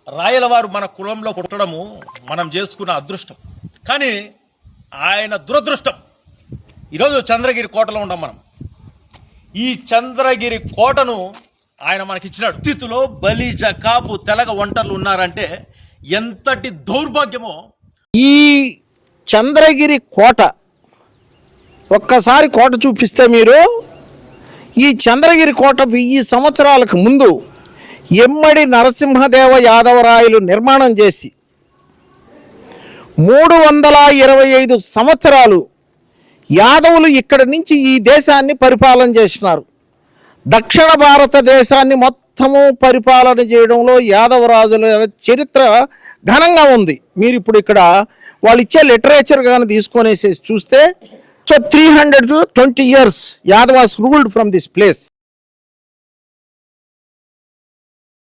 రాయలవారు మన కులంలో పుట్టడము మనం చేసుకున్న అదృష్టం. కానీ ఆయన దురదృష్టం. ఈరోజు చంద్రగిరి కోటలో ఉన్నాం మనం. ఈ చంద్రగిరి కోటను ఆయన మనకిచ్చినాడు. స్థితిలో బలిజ, కాపు, తెలగ ఒంటర్లు ఉన్నారంటే ఎంతటి దౌర్భాగ్యమో. ఈ చంద్రగిరి కోట ఒక్కసారి కోట చూపిస్తే మీరు, ఈ చంద్రగిరి కోట 1000 సంవత్సరాలకు ముందు ఎమ్మడి నరసింహదేవ యాదవరాయలు నిర్మాణం చేసి 325 సంవత్సరాలు యాదవులు ఇక్కడి నుంచి ఈ దేశాన్ని పరిపాలన చేసినారు. దక్షిణ భారతదేశాన్ని మొత్తము పరిపాలన చేయడంలో యాదవరాజుల చరిత్ర ఘనంగా ఉంది. మీరు ఇప్పుడు ఇక్కడ వాళ్ళు ఇచ్చే లిటరేచర్ కానీ తీసుకొనేసి చూస్తే, so 320 years Yadavas ruled from this place.